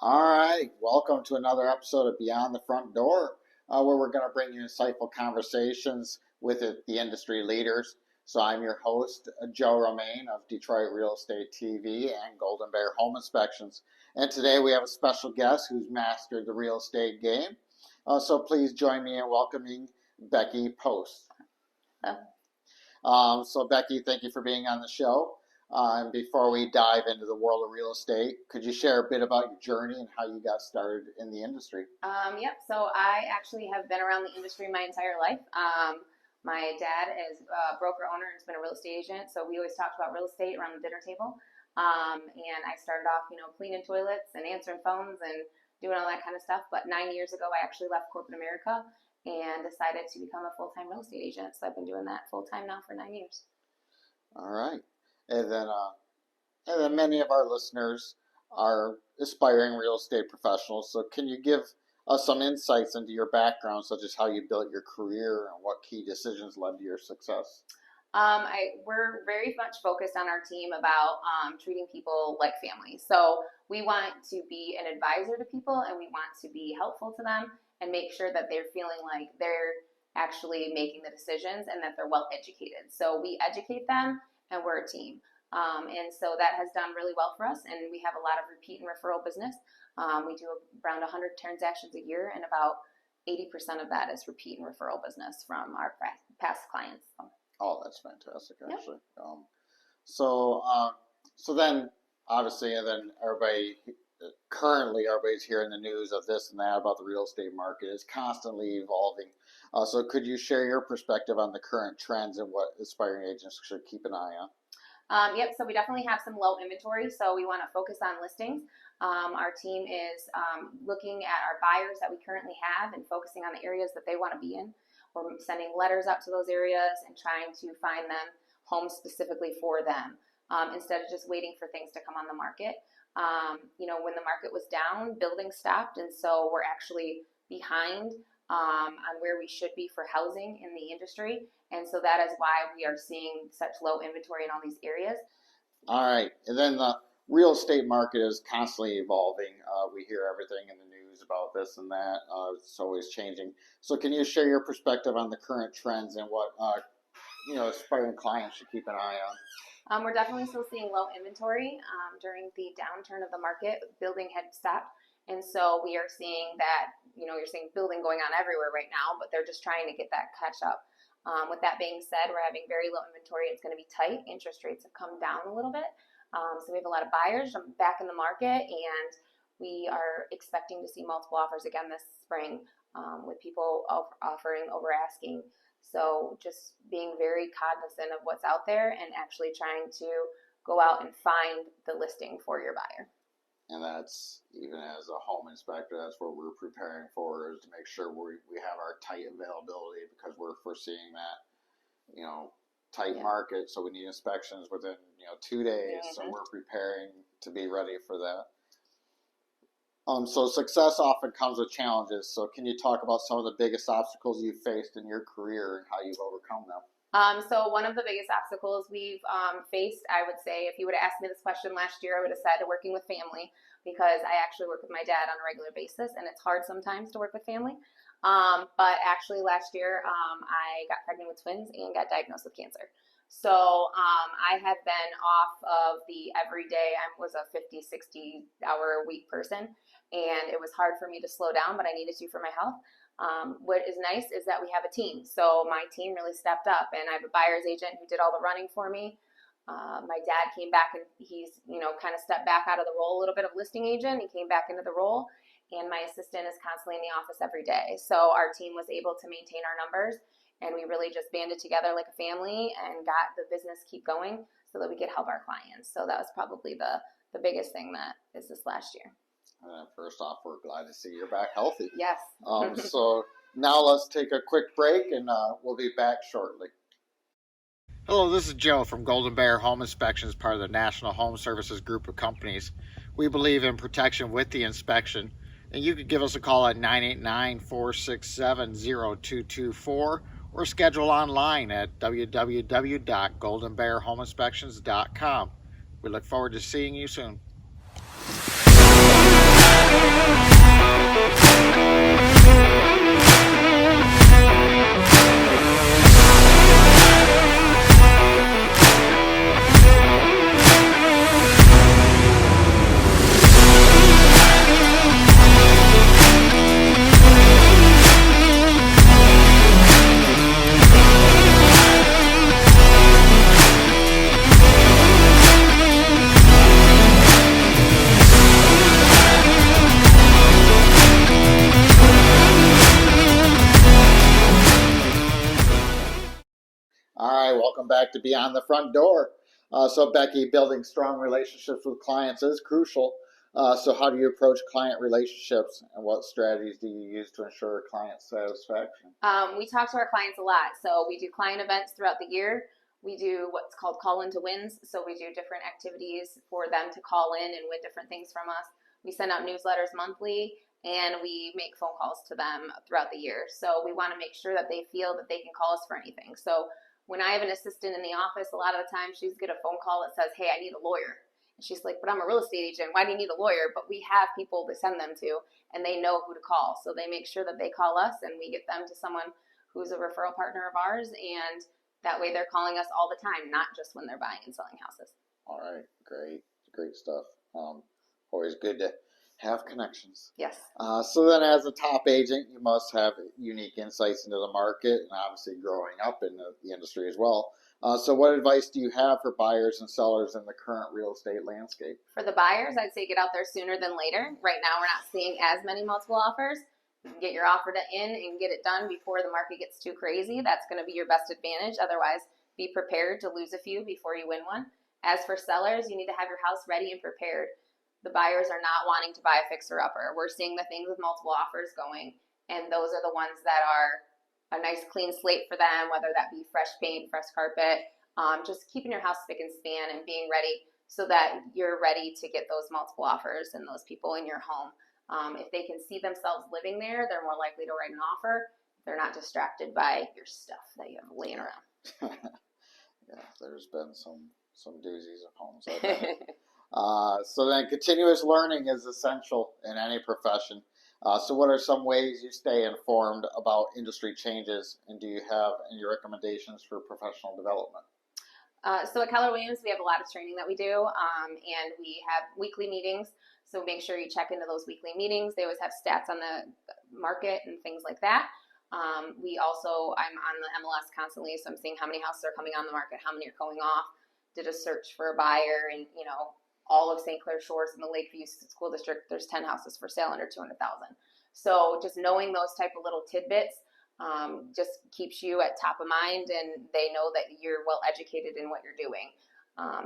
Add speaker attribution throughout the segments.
Speaker 1: All right, welcome to another episode of Beyond the Front Door, where we're going to bring you insightful conversations with the industry leaders. So I'm your host, Joe Romaine of Detroit Real Estate TV and Golden Bear Home Inspections. And today we have a special guest who's mastered the real estate game. So please join me in welcoming Becky Post. So Becky, thank you for being on the show. And before we dive into the world of real estate, could you share a bit about your journey and how you got started in the industry?
Speaker 2: So I actually have been around the industry my entire life. My dad is a broker owner and has been a real estate agent, so we always talked about real estate around the dinner table. And I started off, cleaning toilets and answering phones and doing all that kind of stuff. But 9 years ago, I actually left corporate America and decided to become a full-time real estate agent. So I've been doing that full-time now for 9 years.
Speaker 1: All right. And then many of our listeners are aspiring real estate professionals. So can you give us some insights into your background, such as how you built your career and what key decisions led to your success?
Speaker 2: We're very much focused on our team about treating people like family. So we want to be an advisor to people, and we want to be helpful to them and make sure that they're feeling like they're actually making the decisions and that they're well educated. So we educate them, and we're a team. And so that has done really well for us, and we have a lot of repeat and referral business. We do around 100 transactions a year, and about 80% of that is repeat and referral business from our past clients.
Speaker 1: Oh, that's fantastic, actually.
Speaker 2: Yep.
Speaker 1: So then, obviously, and then everybody's hearing the news of this and that about the real estate market. It's constantly evolving. So could you share your perspective on the current trends and what aspiring agents should keep an eye on?
Speaker 2: So we definitely have some low inventory, so we want to focus on listings. Our team is looking at our buyers that we currently have and focusing on the areas that they want to be in. We're sending letters out to those areas and trying to find them homes specifically for them, instead of just waiting for things to come on the market. When the market was down, building stopped, and so we're actually behind on where we should be for housing in the industry. And so that is why we are seeing such low inventory in all these areas.
Speaker 1: All right. And then the real estate market is constantly evolving. We hear everything in the news about this and that. It's always changing. So can you share your perspective on the current trends and what aspiring clients should keep an eye on?
Speaker 2: We're definitely still seeing low inventory. During the downturn of the market, building had stopped. And so we are seeing that, you're seeing building going on everywhere right now, but they're just trying to get that catch up. With that being said, we're having very low inventory. It's going to be tight. Interest rates have come down a little bit. So we have a lot of buyers back in the market, and we are expecting to see multiple offers again this spring, with people offering over asking. So just being very cognizant of what's out there and actually trying to go out and find the listing for your buyer.
Speaker 1: And that's, even as a home inspector, that's what we're preparing for, is to make sure we have our tight availability, because we're foreseeing that, tight market. So we need inspections within, 2 days. Mm-hmm. So we're preparing to be ready for that. So success often comes with challenges. So can you talk about some of the biggest obstacles you've faced in your career and how you've overcome them?
Speaker 2: So one of the biggest obstacles we've faced, I would say, if you would have asked me this question last year, I would have said working with family, because I actually work with my dad on a regular basis, and it's hard sometimes to work with family. But actually last year, I got pregnant with twins and got diagnosed with cancer. So I had been off of the everyday. I was a 50, 60 hour a week person, and it was hard for me to slow down, but I needed to for my health. What is nice is that we have a team. So my team really stepped up, and I have a buyer's agent who did all the running for me. My dad came back, and he's, kind of stepped back out of the role a little bit of listing agent. He came back into the role, and my assistant is constantly in the office every day. So our team was able to maintain our numbers, and we really just banded together like a family and got the business keep going so that we could help our clients. So that was probably the biggest thing that is this last year.
Speaker 1: First off, we're glad to see you're back healthy.
Speaker 2: Yes.
Speaker 1: So now let's take a quick break, and we'll be back shortly. Hello, this is Joe from Golden Bear Home Inspections, part of the National Home Services group of companies. We believe in protection with the inspection, and you can give us a call at 989-467-0224 or schedule online at www.goldenbearhomeinspections.com. We look forward to seeing you soon. All right, welcome back to Beyond the Front Door. So, Becky, building strong relationships with clients is crucial. So, how do you approach client relationships, and what strategies do you use to ensure client satisfaction?
Speaker 2: We talk to our clients a lot. So we do client events throughout the year. We do what's called call into wins. So we do different activities for them to call in and win different things from us. We send out newsletters monthly, and we make phone calls to them throughout the year. So we want to make sure that they feel that they can call us for anything. So when I have an assistant in the office, a lot of the time she's get a phone call that says, "Hey, I need a lawyer." And she's like, "But I'm a real estate agent. Why do you need a lawyer?" But we have people to send them to, and they know who to call. So they make sure that they call us, and we get them to someone who's a referral partner of ours. And that way they're calling us all the time, not just when they're buying and selling houses.
Speaker 1: All right, great stuff. Always good to have connections.
Speaker 2: Yes.
Speaker 1: So then, as a top agent, you must have unique insights into the market, and obviously growing up in the industry as well. So what advice do you have for buyers and sellers in the current real estate landscape?
Speaker 2: For the buyers, I'd say get out there sooner than later. Right now, we're not seeing as many multiple offers. Get your offer in and get it done before the market gets too crazy. That's going to be your best advantage. Otherwise, be prepared to lose a few before you win one. As for sellers, you need to have your house ready and prepared. The buyers are not wanting to buy a fixer-upper. We're seeing the things with multiple offers going, and those are the ones that are a nice clean slate for them, whether that be fresh paint, fresh carpet, just keeping your house spick and span and being ready so that you're ready to get those multiple offers and those people in your home. If they can see themselves living there, they're more likely to write an offer. They're not distracted by your stuff that you have laying around.
Speaker 1: Yeah, there's been some doozies of homes. So then continuous learning is essential in any profession. So what are some ways you stay informed about industry changes, and do you have any recommendations for professional development?
Speaker 2: So at Keller Williams, we have a lot of training that we do, and we have weekly meetings. So make sure you check into those weekly meetings. They always have stats on the market and things like that. I'm on the MLS constantly, so I'm seeing how many houses are coming on the market, how many are going off. Did a search for a buyer, and all of St. Clair Shores in the Lakeview School District, there's 10 houses for sale under 200,000. So just knowing those type of little tidbits just keeps you at top of mind, and they know that you're well educated in what you're doing.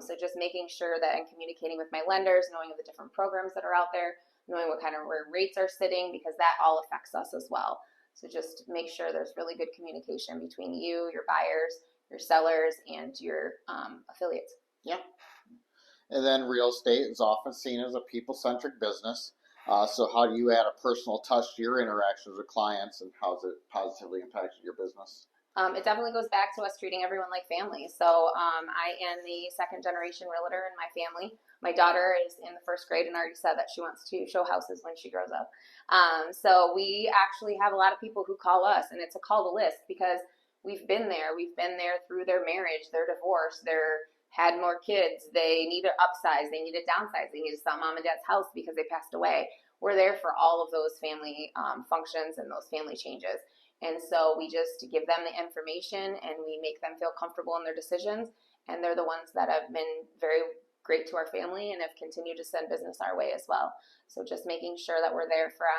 Speaker 2: So just making sure that I'm communicating with my lenders, knowing the different programs that are out there, knowing what kind of where rates are sitting, because that all affects us as well. So just make sure there's really good communication between you, your buyers, your sellers, and your affiliates.
Speaker 1: Yeah. And then real estate is often seen as a people-centric business. So how do you add a personal touch to your interactions with clients, and how has it positively impacted your business?
Speaker 2: It definitely goes back to us treating everyone like family. So I am the second generation realtor in my family. My daughter is in the first grade and already said that she wants to show houses when she grows up. So we actually have a lot of people who call us, and it's a call to list because we've been there. We've been there through their marriage, their divorce, their had more kids, they need to upsize, they need to downsize, they need to sell mom and dad's house because they passed away. We're there for all of those family functions and those family changes. And so we just give them the information, and we make them feel comfortable in their decisions. And they're the ones that have been very great to our family and have continued to send business our way as well. So just making sure that we're there for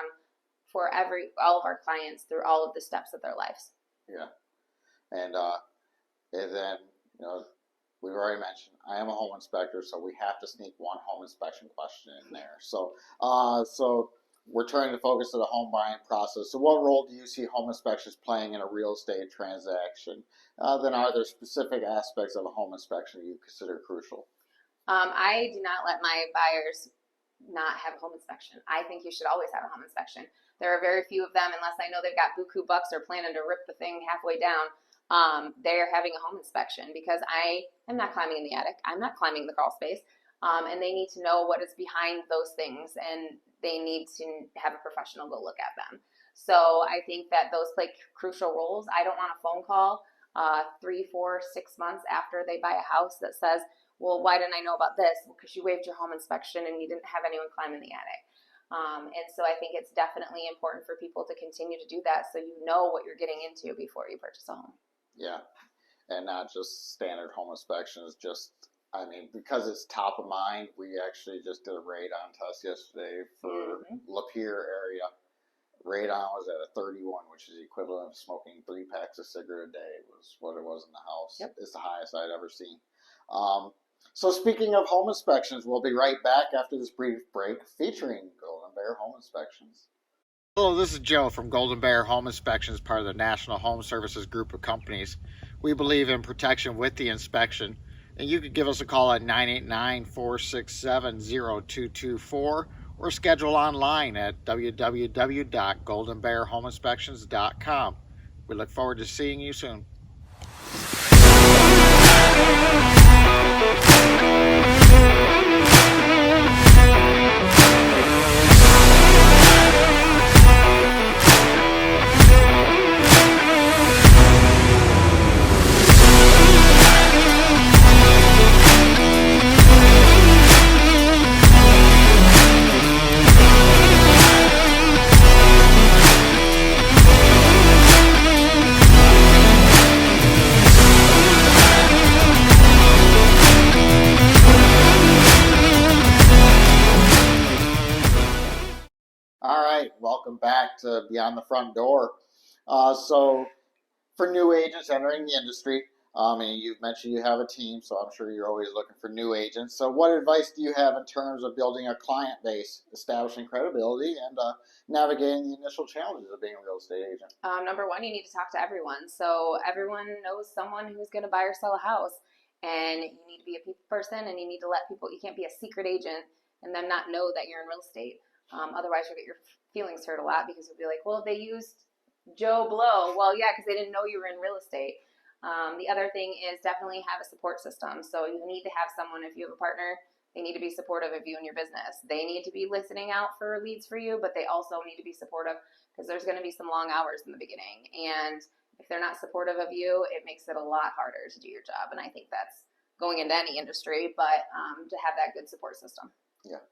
Speaker 2: all of our clients through all of the steps of their lives.
Speaker 1: Yeah. And then, we've already mentioned I am a home inspector, so we have to sneak one home inspection question in there. So we're trying to focus on the home buying process. So what role do you see home inspections playing in a real estate transaction? Then are there specific aspects of a home inspection you consider crucial?
Speaker 2: I do not let my buyers not have a home inspection. I think you should always have a home inspection. There are very few of them, unless I know they've got buku bucks or planning to rip the thing halfway down. They're having a home inspection because I am not climbing in the attic. I'm not climbing the crawl space. And they need to know what is behind those things, and they need to have a professional go look at them. So I think that those play crucial roles. I don't want a phone call 3, 4, 6 months after they buy a house that says, well, why didn't I know about this? Well, because you waived your home inspection and you didn't have anyone climb in the attic. And so I think it's definitely important for people to continue to do that so you know what you're getting into before you purchase a home.
Speaker 1: Yeah, and not just standard home inspections, because it's top of mind, we actually just did a radon test yesterday for Lapeer area. Radon was at a 31, which is equivalent of smoking 3 packs of cigarette a day, was what it was in the house.
Speaker 2: Yep.
Speaker 1: It's the highest I'd ever seen. So speaking of home inspections, we'll be right back after this brief break featuring Golden Bear Home Inspections. Hello, this is Joe from Golden Bear Home Inspections, part of the National Home Services group of companies. We believe in protection with the inspection, and you can give us a call at 989-467-0224 or schedule online at www.goldenbearhomeinspections.com. We look forward to seeing you soon. All right, welcome back to Beyond the Front Door. So for new agents entering the industry, and you've mentioned you have a team, so I'm sure you're always looking for new agents. So what advice do you have in terms of building a client base, establishing credibility, and navigating the initial challenges of being a real estate agent?
Speaker 2: Number one, you need to talk to everyone. So everyone knows someone who's going to buy or sell a house, and you need to be a people person, and you need to let people, you can't be a secret agent and them not know that you're in real estate. Otherwise, you'll get your feelings hurt a lot because you'll be like, well, they used Joe Blow. Well, yeah, because they didn't know you were in real estate. The other thing is definitely have a support system. So you need to have someone, if you have a partner, they need to be supportive of you and your business. They need to be listening out for leads for you, but they also need to be supportive because there's going to be some long hours in the beginning. And if they're not supportive of you, it makes it a lot harder to do your job. And I think that's going into any industry, but to have that good support system.
Speaker 1: Yeah,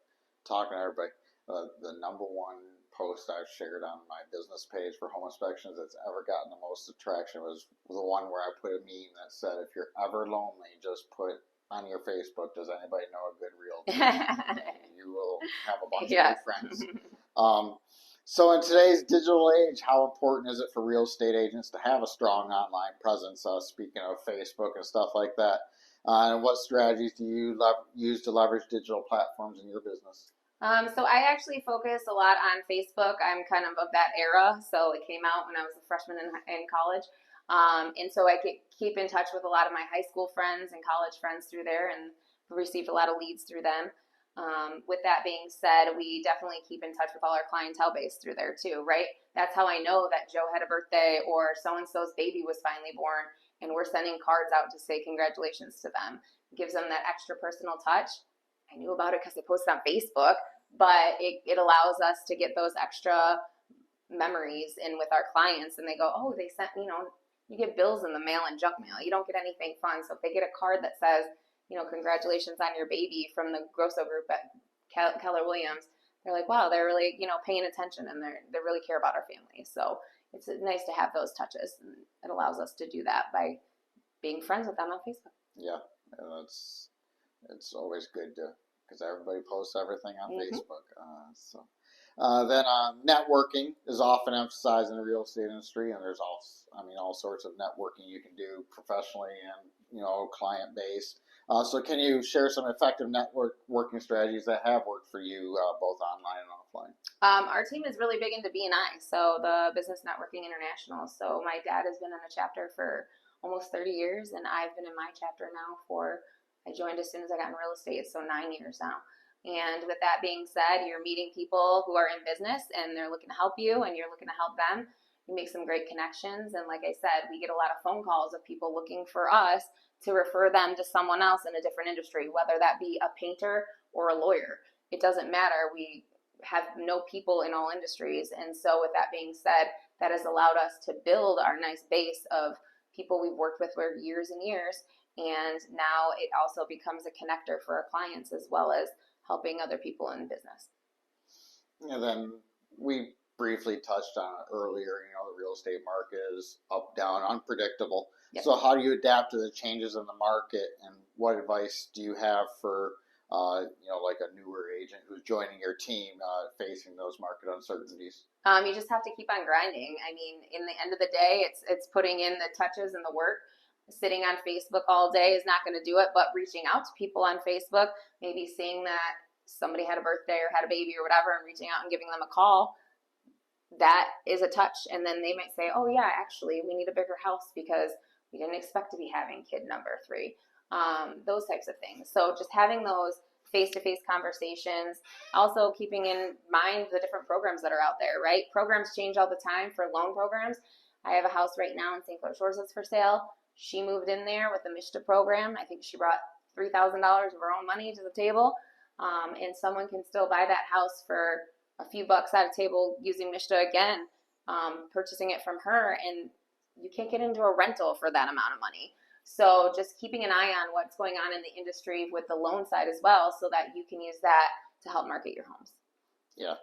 Speaker 1: talking to everybody. The number one post I've shared on my business page for home inspections that's ever gotten the most attraction was the one where I put a meme that said, if you're ever lonely, just put on your Facebook, does anybody know a good realtor? You will have a bunch of new friends. So in today's digital age, how important is it for real estate agents to have a strong online presence, speaking of Facebook and stuff like that? And what strategies do you use to leverage digital platforms in your business?
Speaker 2: So I actually focus a lot on Facebook. I'm kind of that era. So it came out when I was a freshman in college. And so I keep in touch with a lot of my high school friends and college friends through there and received a lot of leads through them. With that being said, we definitely keep in touch with all our clientele base through there too, right? That's how I know that Joe had a birthday or so-and-so's baby was finally born, and we're sending cards out to say congratulations to them. It gives them that extra personal touch. I knew about it because they posted on Facebook, but it allows us to get those extra memories in with our clients, and they go, oh, they sent, you get bills in the mail and junk mail. You don't get anything fun. So if they get a card that says, congratulations on your baby from the Grosso Group at Keller Williams, they're like, wow, they're really, paying attention, and they really care about our family. So it's nice to have those touches, and it allows us to do that by being friends with them on Facebook.
Speaker 1: Yeah, it's always good because everybody posts everything on Facebook. Then networking is often emphasized in the real estate industry, and there's all sorts of networking you can do professionally and client based. So can you share some effective networking strategies that have worked for you both online and offline?
Speaker 2: Our team is really big into B&I, so the Business Networking International. So my dad has been in a chapter for almost 30 years, and I've been in my chapter now I joined as soon as I got in real estate, so 9 years now. And with that being said, you're meeting people who are in business and they're looking to help you and you're looking to help them. we make some great connections. And like I said, we get a lot of phone calls of people looking for us to refer them to someone else in a different industry, whether that be a painter or a lawyer. It doesn't matter. We have no people in all industries. And so with that being said, that has allowed us to build our nice base of people we've worked with for years and years. And now it also becomes a connector for our clients as well as helping other people in business.
Speaker 1: And then we briefly touched on it earlier, the real estate market is up, down, unpredictable. Yep. So how do you adapt to the changes in the market, and what advice do you have for, like a newer agent who's joining your team facing those market uncertainties?
Speaker 2: You just have to keep on grinding. I mean, in the end of the day, it's putting in the touches and the work. Sitting on Facebook all day is not going to do it, but reaching out to people on Facebook, maybe seeing that somebody had a birthday or had a baby or whatever, and reaching out and giving them a call, that is a touch. And then they might say, oh yeah, actually we need a bigger house because we didn't expect to be having kid number 3. Those types of things. So just having those face-to-face conversations, also keeping in mind the different programs that are out there, right? Programs change all the time. For loan programs, I have a house right now in St. Clair Shores that's for sale. She moved in there with the MISHDA program. I think she brought $3,000 of her own money to the table. And someone can still buy that house for a few bucks at a table using MISHDA again, purchasing it from her, and you can't get into a rental for that amount of money. So just keeping an eye on what's going on in the industry with the loan side as well, so that you can use that to help market your homes.
Speaker 1: Yeah,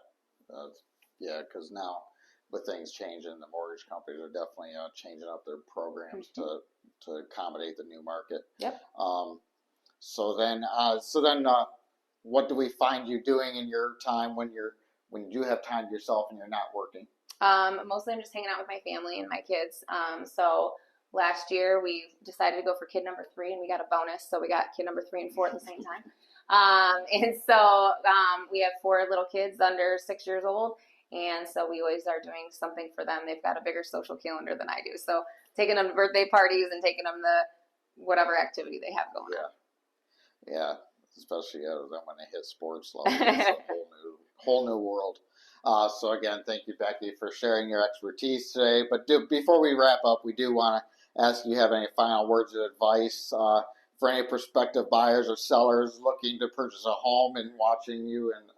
Speaker 1: because now with things changing, the mortgage companies are definitely changing up their programs to accommodate the new market.
Speaker 2: Yep.
Speaker 1: So then, what do we find you doing in your time when you do have time to yourself and you're not working?
Speaker 2: Mostly I'm just hanging out with my family and my kids. So last year we decided to go for kid number 3, and we got a bonus, so we got kid number 3 and 4 at the same time. And so we have 4 little kids under 6 years old, and so we always are doing something for them. They've got a bigger social calendar than I do, so taking them to birthday parties and taking them to whatever activity they have going on.
Speaker 1: Yeah, especially then when they hit sports level, it's a whole new world. So again, thank you, Becky, for sharing your expertise today. But before we wrap up, we do want to ask you, have any final words of advice for any prospective buyers or sellers looking to purchase a home and watching you and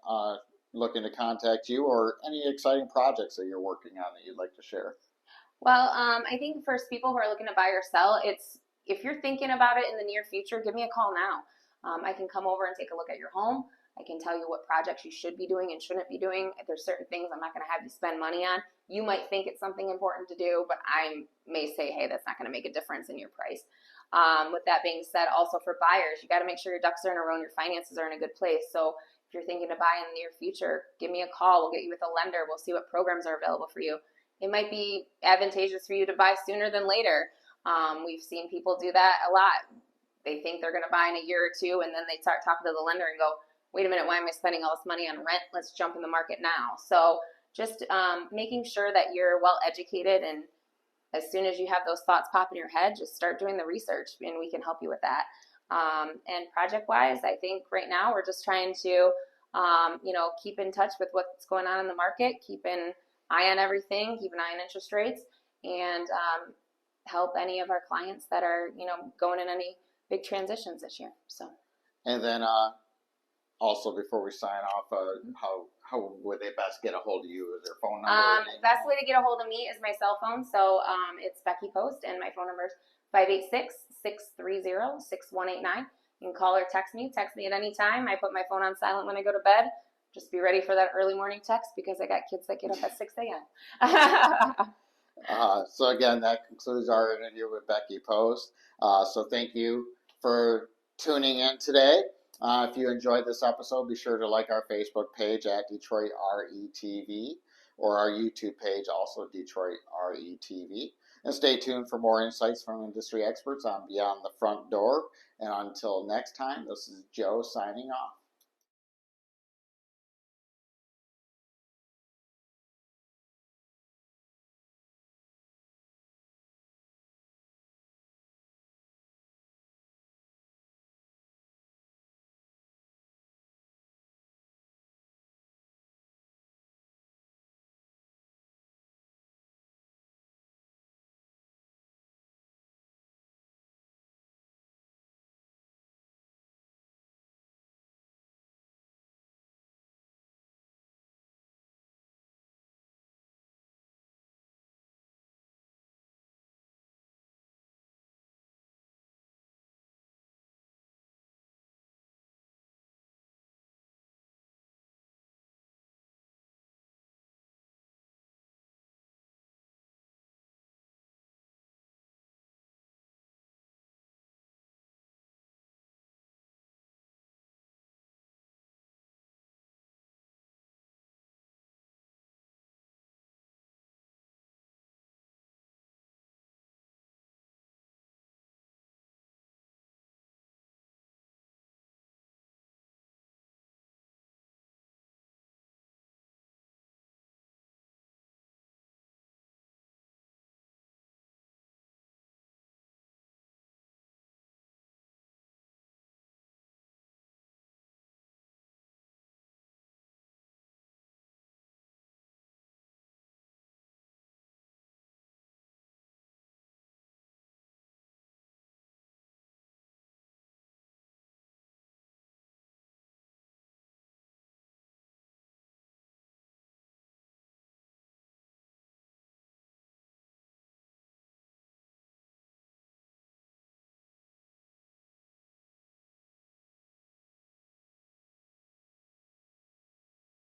Speaker 1: looking to contact you, or any exciting projects that you're working on that you'd like to share?
Speaker 2: Well, I think for people who are looking to buy or sell, if you're thinking about it in the near future, give me a call now. I can come over and take a look at your home. I can tell you what projects you should be doing and shouldn't be doing. If there's certain things I'm not going to have you spend money on. You might think it's something important to do, but I may say, hey, that's not going to make a difference in your price. With that being said, also for buyers, you got to make sure your ducks are in a row and your finances are in a good place. So if you're thinking to buy in the near future, give me a call. We'll get you with a lender. We'll see what programs are available for you. It might be advantageous for you to buy sooner than later. We've seen people do that a lot. They think they're going to buy in a year or two, and then they start talking to the lender and go, wait a minute, why am I spending all this money on rent? Let's jump in the market now. So just making sure that you're well educated, and as soon as you have those thoughts pop in your head, just start doing the research, and we can help you with that. And project-wise, I think right now we're just trying to, keep in touch with what's going on in the market, keep an eye on everything, keep an eye on interest rates, and help any of our clients that are, going in any big transitions this year. So. And
Speaker 1: then also, before we sign off, how would they best get a hold of you? Is their phone number?
Speaker 2: Best way to get a hold of me is my cell phone. So it's Becky Post, and my phone number is 586-630-6189. You can call or text me. Text me at any time. I put my phone on silent when I go to bed. Just be ready for that early morning text because I got kids that get up at 6 a.m.
Speaker 1: So again, that concludes our interview with Becky Post. So thank you for tuning in today. If you enjoyed this episode, be sure to like our Facebook page at Detroit RETV, or our YouTube page, also Detroit RETV. And stay tuned for more insights from industry experts on Beyond the Front Door. And until next time, this is Joe signing off.